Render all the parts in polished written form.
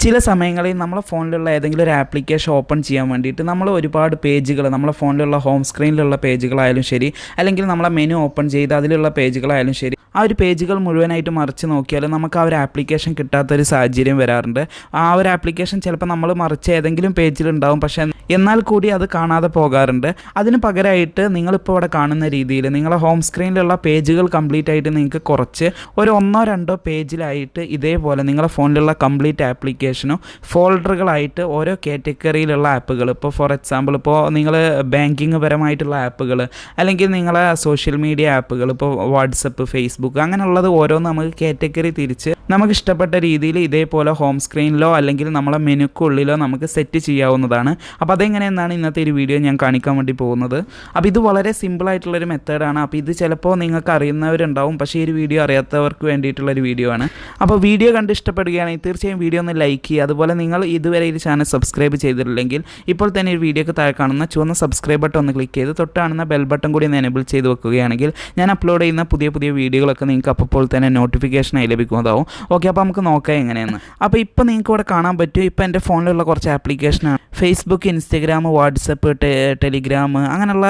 ചില സമയങ്ങളിൽ നമ്മളെ ഫോണിലുള്ള ഏതെങ്കിലും ഒരു ആപ്ലിക്കേഷൻ ഓപ്പൺ ചെയ്യാൻ വേണ്ടിയിട്ട് നമ്മൾ ഒരുപാട് പേജുകൾ നമ്മളെ ഫോണിലുള്ള ഹോം സ്ക്രീനിലുള്ള പേജുകളായാലും ശരി, അല്ലെങ്കിൽ നമ്മളെ മെനു ഓപ്പൺ ചെയ്ത് അതിലുള്ള പേജുകളായാലും ശരി, ആ ഒരു പേജുകൾ മുഴുവനായിട്ട് മറിച്ച് നോക്കിയാൽ നമുക്ക് ആ ഒരു ആപ്ലിക്കേഷൻ കിട്ടാത്തൊരു സാഹചര്യം വരാറുണ്ട്. ആ ഒരു ആപ്ലിക്കേഷൻ ചിലപ്പോൾ നമ്മൾ മറിച്ച് ഏതെങ്കിലും പേജിലുണ്ടാവും, പക്ഷേ എന്നാൽ കൂടി അത് കാണാതെ പോകാറുണ്ട്. അതിന് പകരമായിട്ട് നിങ്ങളിപ്പോൾ ഇവിടെ കാണുന്ന രീതിയിൽ നിങ്ങളെ ഹോം സ്ക്രീനിലുള്ള പേജുകൾ കംപ്ലീറ്റ് ആയിട്ട് നിങ്ങൾക്ക് കുറച്ച് ഒരു 1-2 പേജിലായിട്ട് ഇതേപോലെ നിങ്ങളെ ഫോണിലുള്ള കംപ്ലീറ്റ് ആപ്ലിക്കേഷനും ഫോൾഡറുകളായിട്ട് ഓരോ കാറ്റഗറിയിലുള്ള ആപ്പുകൾ, ഇപ്പോൾ ഫോർ എക്സാമ്പിൾ ഇപ്പോൾ നിങ്ങൾ ബാങ്കിങ് പരമായിട്ടുള്ള ആപ്പുകൾ, അല്ലെങ്കിൽ നിങ്ങളെ സോഷ്യൽ മീഡിയ ആപ്പുകൾ, ഇപ്പോൾ വാട്സപ്പ്, ഫേസ്ബുക്ക്, അങ്ങനെയുള്ളത് ഓരോന്ന് നമുക്ക് കാറ്റഗറി തിരിച്ച് നമുക്ക് ഇഷ്ടപ്പെട്ട രീതിയിൽ ഇതേപോലെ ഹോം സ്ക്രീനിലോ അല്ലെങ്കിൽ നമ്മളെ മെനുക്കുള്ളിലോ നമുക്ക് സെറ്റ് ചെയ്യാവുന്നതാണ്. അപ്പോൾ അതെങ്ങനെയെന്നാണ് ഇന്നത്തെ ഒരു വീഡിയോ ഞാൻ കാണിക്കാൻ വേണ്ടി പോകുന്നത്. അപ്പോൾ ഇത് വളരെ സിമ്പിളായിട്ടുള്ളൊരു മെത്തേഡാണ്. അപ്പോൾ ഇത് ചിലപ്പോൾ നിങ്ങൾക്ക് അറിയുന്നവരുണ്ടാവും, പക്ഷേ ഈ ഒരു വീഡിയോ അറിയാത്തവർക്ക് വേണ്ടിയിട്ടുള്ളൊരു വീഡിയോ ആണ്. അപ്പോൾ വീഡിയോ കണ്ട് ഇഷ്ടപ്പെടുകയാണെങ്കിൽ തീർച്ചയായും വീഡിയോ ഒന്ന് ലൈക്ക് ചെയ്യുക. അതുപോലെ നിങ്ങൾ ഇതുവരെ ഈ ചാനൽ സബ്സ്ക്രൈബ് ചെയ്തിട്ടില്ലെങ്കിൽ ഇപ്പോൾ തന്നെ ഈ വീഡിയോക്ക് താഴെ കാണുന്ന ചുവന്ന സബ്സ്ക്രൈബ് ബട്ടൺ ഒന്ന് ക്ലിക്ക് ചെയ്ത് തൊട്ട് കാണുന്ന ബെൽ ബട്ടൺ കൂടി ഒന്ന് എനേബിൾ ചെയ്ത് വെക്കുകയാണെങ്കിൽ ഞാൻ അപ്ലോഡ് ചെയ്യുന്ന പുതിയ പുതിയ വീഡിയോകളൊക്കെ നിങ്ങൾക്ക് അപ്പോൾ തന്നെ നോട്ടിഫിക്കേഷനായി ലഭിക്കുന്നതാവും. ഓക്കെ, അപ്പോൾ നമുക്ക് നോക്കാം എങ്ങനെയെന്ന്. അപ്പോൾ ഇപ്പോൾ നിങ്ങൾക്ക് ഇവിടെ കാണാൻ പറ്റും, ഇപ്പോൾ എൻ്റെ ഫോണിലുള്ള കുറച്ച് ആപ്ലിക്കേഷനാണ്. ഫേസ്ബുക്ക്, ഇൻസ്റ്റഗ്രാം, വാട്സപ്പ്, ടെലിഗ്രാം, അങ്ങനെയുള്ള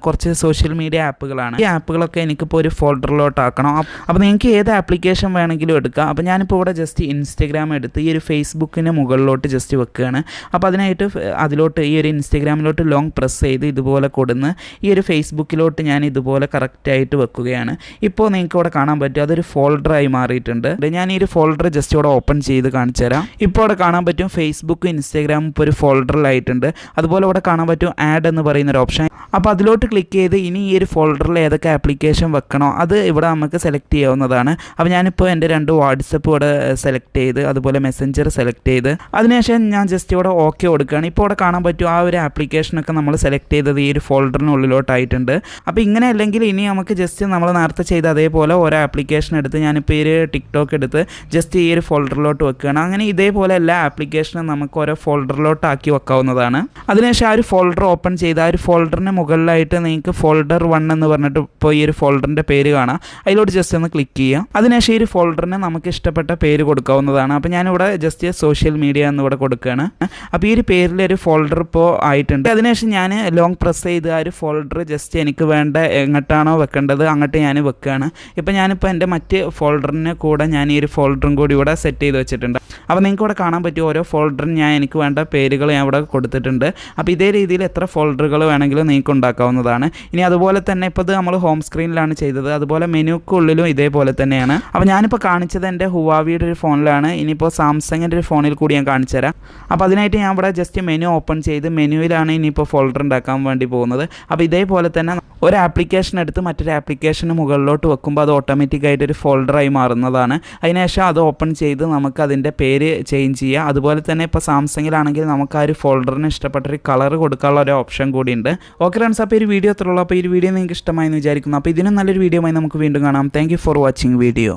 കുറച്ച് സോഷ്യൽ മീഡിയ ആപ്പുകളാണ്. ഈ ആപ്പുകളൊക്കെ എനിക്കിപ്പോൾ ഒരു ഫോൾഡറിലോട്ടാക്കണം. അപ്പോൾ നിങ്ങൾക്ക് ഏത് ആപ്ലിക്കേഷൻ വേണമെങ്കിലും എടുക്കാം. അപ്പോൾ ഞാനിപ്പോൾ ഇവിടെ ജസ്റ്റ് ഇൻസ്റ്റഗ്രാം എടുത്ത് ഈ ഒരു ഫേസ്ബുക്കിന് മുകളിലോട്ട് ജസ്റ്റ് വെക്കുകയാണ്. അപ്പോൾ അതിനായിട്ട് അതിലോട്ട് ഈ ഒരു ഇൻസ്റ്റഗ്രാമിലോട്ട് ലോങ് പ്രസ് ചെയ്ത് ഇതുപോലെ കൊടുന്ന് ഈ ഒരു ഫേസ്ബുക്കിലോട്ട് ഞാൻ ഇതുപോലെ കറക്റ്റായിട്ട് വെക്കുകയാണ്. ഇപ്പോൾ നിങ്ങൾക്ക് ഇവിടെ കാണാൻ പറ്റും അതൊരു ഫോൾഡറായി മാറിയിട്ടുണ്ട്. ഞാൻ ഈ ഒരു ഫോൾഡർ ജസ്റ്റ് ഇവിടെ ഓപ്പൺ ചെയ്ത് കാണിച്ചു തരാം. ഇപ്പോൾ ഇവിടെ കാണാൻ പറ്റും ഫേസ്ബുക്ക്, ഇൻസ്റ്റഗ്രാം ഇപ്പോൾ ഒരു ഫോൾഡറിലായിട്ടുണ്ട്. അതുപോലെ ഇവിടെ കാണാൻ പറ്റും ആഡ് എന്ന് പറയുന്നൊരു ഓപ്ഷൻ. അപ്പോൾ അതിലോട്ട് ക്ലിക്ക് ചെയ്ത് ഇനി ഈ ഒരു ഫോൾഡറിൽ ഏതൊക്കെ ആപ്ലിക്കേഷൻ വെക്കണോ അത് ഇവിടെ നമുക്ക് സെലക്ട് ചെയ്യാവുന്നതാണ്. അപ്പോൾ ഞാനിപ്പോൾ എൻ്റെ 2 വാട്സപ്പ് ഇവിടെ സെലക്ട് ചെയ്ത് അതുപോലെ മെസ്സഞ്ചർ സെലക്ട് ചെയ്ത് അതിനുശേഷം ഞാൻ ജസ്റ്റ് ഇവിടെ ഓക്കെ കൊടുക്കുകയാണ്. ഇപ്പോൾ ഇവിടെ കാണാൻ പറ്റും ആ ഒരു ആപ്ലിക്കേഷനൊക്കെ നമ്മൾ സെലക്ട് ചെയ്തത് ഈ ഒരു ഫോൾഡറിനുള്ളിലോട്ടായിട്ടുണ്ട്. അപ്പോൾ ഇങ്ങനെ അല്ലെങ്കിൽ ഇനി നമുക്ക് ജസ്റ്റ് നമ്മൾ നേരത്തെ ചെയ്ത അതേപോലെ ഓരോ ആപ്ലിക്കേഷൻ എടുത്ത് ഞാനിപ്പോൾ ഈ ഒരു ടിക്ടോക്ക് എടുത്ത് ജസ്റ്റ് ഈ ഒരു ഫോൾഡറിലോട്ട് വെക്കുകയാണ്. അങ്ങനെ ഇതേപോലെ എല്ലാ ആപ്ലിക്കേഷനും നമുക്ക് ഓരോ ഫോൾഡറിലോട്ട് ആക്കി വെക്കാവുന്നതാണ്. അതിനുശേഷം ആ ഒരു ഫോൾഡർ ഓപ്പൺ ചെയ്ത് ആ ഒരു ഫോൾഡറിന് മുകളിലായിട്ട് നിങ്ങൾക്ക് ഫോൾഡർ 1 എന്ന് പറഞ്ഞിട്ട് ഇപ്പോൾ ഈ ഒരു ഫോൾഡറിൻ്റെ പേര് കാണാം. അതിലോട്ട് ജസ്റ്റ് ഒന്ന് ക്ലിക്ക് ചെയ്യാം. അതിനുശേഷം ഈ ഒരു ഫോൾഡറിന് നമുക്ക് ഇഷ്ടപ്പെട്ട പേര് കൊടുക്കാവുന്നതാണ്. അപ്പോൾ ഞാനിവിടെ ജസ്റ്റ് സോഷ്യൽ മീഡിയ എന്നിവിടെ കൊടുക്കുകയാണ്. അപ്പോൾ ഈ ഒരു പേരിലൊരു ഫോൾഡർ ഇപ്പോൾ ആയിട്ടുണ്ട്. അതിനുശേഷം ഞാൻ ലോങ് പ്രസ് ചെയ്ത് ആ ഒരു ഫോൾഡർ ജസ്റ്റ് എനിക്ക് വേണ്ട എങ്ങോട്ടാണോ വെക്കേണ്ടത് അങ്ങോട്ട് ഞാൻ വെക്കുകയാണ്. ഇപ്പോൾ ഞാനിപ്പോൾ എൻ്റെ മറ്റ് ഫോൾഡറിന് കൂടെ ഞാൻ ഈ ഒരു ഫോൾഡറും കൂടി ഇവിടെ സെറ്റ് ചെയ്ത് വെച്ചിട്ടുണ്ട്. അപ്പോൾ നിങ്ങൾക്ക് ഇവിടെ കാണാൻ പറ്റും ഓരോ ഫോൾഡറിന് ഞാൻ എനിക്ക് വേണ്ട പേരുകൾ ഞാൻ ഇവിടെ കൊടുത്തിട്ടുണ്ട്. അപ്പോൾ ഇതേ രീതിയിൽ എത്ര ഫോൾഡറുകൾ വേണമെങ്കിലും നിങ്ങൾക്ക് ഉണ്ടാക്കാവുന്നതാണ്. ഇനി അതുപോലെ തന്നെ ഇപ്പോൾ ഇത് നമ്മൾ ഹോം സ്ക്രീനിലാണ് ചെയ്തത്, അതുപോലെ മെനുക്കുള്ളിലും ഇതേപോലെ തന്നെയാണ്. അപ്പോൾ ഞാനിപ്പോൾ കാണിച്ചത് എൻ്റെ ഹുവാവിയുടെ ഒരു ഫോണിലാണ്. ഇനിയിപ്പോൾ സാംസങ്ങിൻ്റെ ഒരു ഫോണിൽ കൂടി ഞാൻ കാണിച്ചു തരാം. അപ്പോൾ അതിനായിട്ട് ഞാൻ ഇവിടെ ജസ്റ്റ് മെനു ഓപ്പൺ ചെയ്ത് മെനുവിലാണ് ഇനിയിപ്പോൾ ഫോൾഡർ ഉണ്ടാക്കാൻ വേണ്ടി പോകുന്നത്. അപ്പോൾ ഇതേപോലെ തന്നെ ഒരു ആപ്ലിക്കേഷൻ എടുത്ത് മറ്റൊരു ആപ്ലിക്കേഷന് മുകളിലോട്ട് വെക്കുമ്പോൾ അത് ഓട്ടോമാറ്റിക്കായിട്ട് ഒരു ഫോൾഡറായി മാറുന്നതാണ്. അതിനുശേഷം അത് ഓപ്പൺ ചെയ്ത് നമുക്ക് അതിൻ്റെ പേര് ചേഞ്ച് ചെയ്യുക. അതുപോലെ തന്നെ ഇപ്പോൾ സാംസങ്ങിലാണെങ്കിൽ നമുക്ക് ആ ഒരു ഫോൾഡറിന് ഇഷ്ടപ്പെട്ടൊരു കളർ കൊടുക്കാനുള്ള ഒരു ഓപ്ഷൻ കൂടിയുണ്ട്. ഓക്കെ ഫ്രണ്ട്സ്, അപ്പോൾ ഈ വീഡിയോ അത്രയുള്ളൂ. അപ്പോൾ ഈ വീഡിയോ നിങ്ങൾക്ക് ഇഷ്ടമായി എന്ന് വിചാരിക്കുന്നു. അപ്പോൾ ഇതിനും നല്ലൊരു വീഡിയോ ആയി നമുക്ക് വീണ്ടും കാണാം. Thank you for watching video.